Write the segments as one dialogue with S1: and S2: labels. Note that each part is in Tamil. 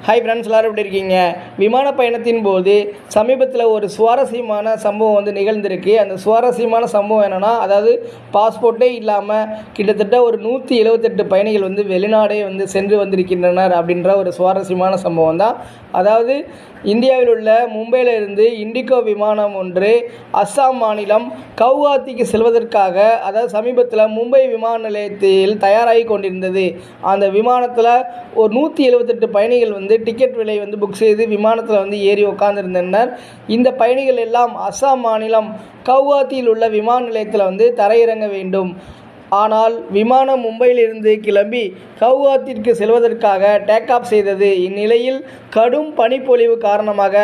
S1: ஹாய் ஃப்ரெண்ட்ஸ், எல்லோரும் எப்படி இருக்கீங்க? விமான பயணத்தின் போது சமீபத்தில் ஒரு சுவாரஸ்யமான சம்பவம் வந்து நிகழ்ந்திருக்கு. அந்த சுவாரஸ்யமான சம்பவம் என்னென்னா, அதாவது பாஸ்போர்ட்டே இல்லாமல் கிட்டத்தட்ட ஒரு 178 பயணிகள் வந்து வெளிநாடே வந்து சென்று வந்திருக்கின்றனர் அப்படின்ற ஒரு சுவாரஸ்யமான சம்பவம் தான். அதாவது இந்தியாவில் உள்ள மும்பையில் இருந்து இண்டிகோ விமானம் ஒன்று அஸ்ஸாம் மாநிலம் கவுஹாத்திக்கு செல்வதற்காக, அதாவது சமீபத்தில் மும்பை விமான நிலையத்தில் தயாராகி கொண்டிருந்தது. அந்த விமானத்தில் ஒரு 178 பயணிகள் வந்து டிக்கெட் விலை வந்து புக் செய்து விமானத்தில் வந்து ஏறி உட்கார்ந்திருந்தனர். இந்த பயணிகள் எல்லாம் அஸ்ஸாம் மாநிலம் கவுஹாத்தியில் உள்ள விமான நிலையத்தில் வந்து தரையிறங்க வேண்டும். ஆனால் விமானம் மும்பையிலிருந்து கிளம்பி கவுஹாத்திற்கு செல்வதற்காக டேக் ஆஃப் செய்தது. இந்நிலையில் கடும் பனிப்பொழிவு காரணமாக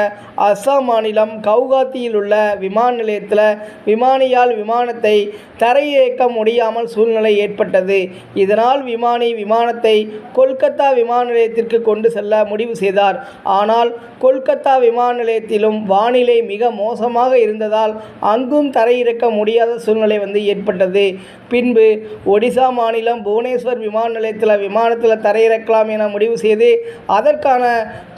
S1: அஸ்ஸாம் மாநிலம் கவுஹாத்தியில் உள்ள விமான நிலையத்தில் விமானியால் விமானத்தை தரையிறக்க முடியாமல் சூழ்நிலை ஏற்பட்டது. இதனால் விமானத்தை கொல்கத்தா விமான நிலையத்திற்கு கொண்டு செல்ல முடிவு செய்தார். ஆனால் கொல்கத்தா விமான நிலையத்திலும் வானிலை மிக மோசமாக இருந்ததால் அங்கும் தரையிறக்க முடியாத சூழ்நிலை வந்து ஏற்பட்டது. பின்பு ஒடிசா மாநிலம் புவனேஸ்வர் விமான நிலையத்தில் விமானத்தில் தரையிறக்கலாம் என முடிவு செய்து அதற்கான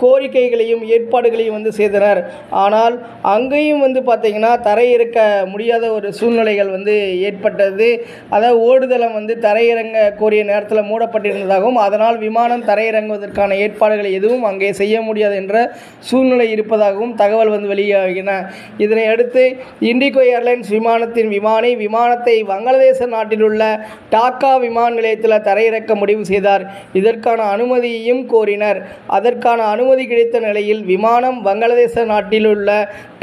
S1: கோரிக்கைகளையும் ஏற்பாடுகளையும் வந்து செய்தனர். ஆனால் அங்கேயும் வந்து பார்த்திங்கன்னா தரையிறக்க முடியாத ஒரு சூழ்நிலைகள் வந்து ஏற்பட்டது. அதாவது ஓடுதளம் வந்து தரையிறங்க கோரிய நேரத்தில் மூடப்பட்டிருந்ததாகவும், அதனால் விமானம் தரையிறங்குவதற்கான ஏற்பாடுகளை எதுவும் அங்கே செய்ய முடியாது என்ற சூழ்நிலை இருப்பதாகவும் தகவல் வந்து வெளியாகின. இதனை அடுத்து இண்டிகோ ஏர்லைன்ஸ் விமானத்தின் விமானத்தை வங்காளதேச நாட்டில் உள்ள டாக்கா விமான நிலையத்தில் தரையிறக்க முடிவு செய்தார். இதற்கான அனுமதியையும் கோரினர். அதற்கான அனுமதி கிடைத்த நிலையில் விமானம் வங்காளதேச நாட்டில் உள்ள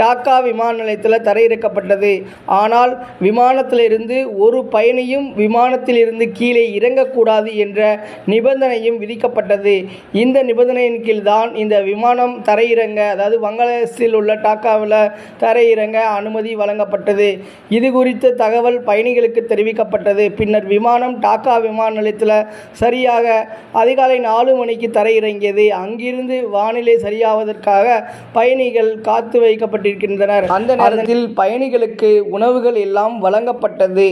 S1: டாக்கா விமான நிலையத்தில் தரையிறக்கப்பட்டது. ஆனால் விமானத்திலிருந்து ஒரு பயணியும் விமானத்திலிருந்து கீழே இறங்கக்கூடாது என்ற நிபந்தனையும் விதிக்கப்பட்டது. இந்த நிபந்தனையின் கீழ் தான் இந்த விமானம் தரையிறங்க, அதாவது வங்காளதேசத்தில் உள்ள டாக்காவில் தரையிறங்க அனுமதி வழங்கப்பட்டது. இது குறித்த தகவல் பயணிகளுக்கு தெரிவிக்கப்பட்டது. பின்னர் விமானம் டாக்கா விமான நிலையத்தில் சரியாக அதிகாலை 4 மணிக்கு தரையிறங்கியது. அங்கிருந்து வானிலை சரியாவதற்காக பயணிகள் காத்து வைக்கப்பட்டிருக்கின்றனர். அந்த நேரத்தில் பயணிகளுக்கு உணவுகள் எல்லாம் வழங்கப்பட்டது.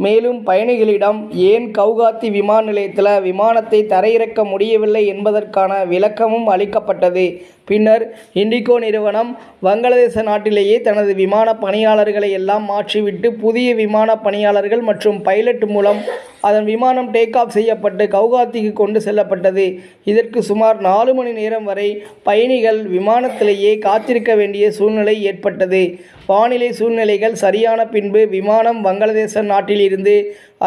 S1: மேலும் பயணிகளிடம் ஏன் கவுஹாத்தி விமான நிலையத்தில் விமானத்தை தரையிறக்க முடியவில்லை என்பதற்கான விளக்கமும் அளிக்கப்பட்டது. பின்னர் இண்டிகோ நிறுவனம் வங்காளதேச நாட்டிலேயே தனது விமான பணியாளர்களை எல்லாம் மாற்றிவிட்டு புதிய விமான பணியாளர்கள் மற்றும் பைலட் மூலம் அதன் விமானம் டேக் ஆஃப் செய்யப்பட்டு கவுஹாத்திக்கு கொண்டு செல்லப்பட்டது. இதற்கு சுமார் 4 மணி நேரம் வரை பயணிகள் விமானத்திலேயே காத்திருக்க வேண்டிய சூழ்நிலை ஏற்பட்டது. வானிலை சூழ்நிலைகள் சரியான பின்பு விமானம் வங்காளதேச நாட்டில் இருந்து,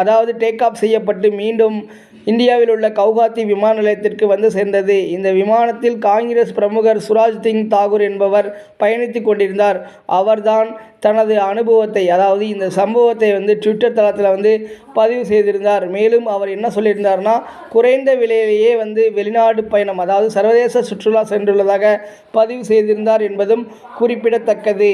S1: அதாவது டேக் ஆஃப் செய்யப்பட்டு மீண்டும் இந்தியாவில் உள்ள கவுஹாத்தி விமான நிலையத்திற்கு வந்து சேர்ந்தது. இந்த விமானத்தில் காங்கிரஸ் பிரமுகர் சுராஜ் சிங் தாக்கூர் என்பவர் பயணித்து கொண்டிருந்தார். அவர்தான் தனது அனுபவத்தை, அதாவது இந்த சம்பவத்தை வந்து ட்விட்டர் தளத்தில் வந்து பதிவு செய்திருந்தார். மேலும் அவர் என்ன சொல்லியிருந்தார்னா, குறைந்த விலையிலேயே வந்து வெளிநாடு பயணம், அதாவது சர்வதேச சுற்றுலா சென்றுள்ளதாக பதிவு செய்திருந்தார் என்பதும் குறிப்பிடத்தக்கது.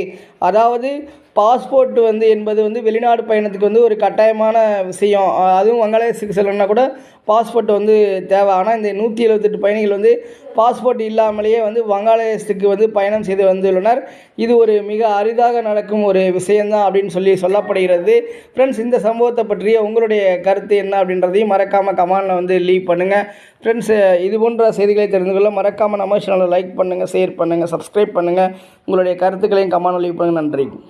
S1: அதாவது பாஸ்போர்ட் வந்து என்பது வந்து வெளிநாடு பயணத்துக்கு வந்து ஒரு கட்டாயமான விஷயம். அதுவும் வங்காளதேசத்துக்கு செல்லணும்னா கூட பாஸ்போர்ட் வந்து தேவை. ஆனால் இந்த 178 பயணிகள் வந்து பாஸ்போர்ட் இல்லாமலேயே வந்து வங்காளதேசத்துக்கு வந்து பயணம் செய்து வந்துள்ளனர். இது ஒரு மிக அரிதாக நடக்கும் ஒரு விஷயந்தான் அப்படின்னு சொல்லப்படுகிறது. ஃப்ரெண்ட்ஸ், இந்த சம்பவத்தை பற்றிய உங்களுடைய கருத்து என்ன அப்படின்றதையும் மறக்காமல் கமெண்டில் வந்து லீவ் பண்ணுங்கள். ஃப்ரெண்ட்ஸ், இது போன்ற செய்திகளை தெரிந்து கொள்ள மறக்காமல் நம்ம சேனலை லைக் பண்ணுங்கள், ஷேர் பண்ணுங்கள், சப்ஸ்கிரைப் பண்ணுங்கள். உங்களுடைய கருத்துக்களையும் கமெண்டில் லீவ் பண்ணுங்கள். நன்றி.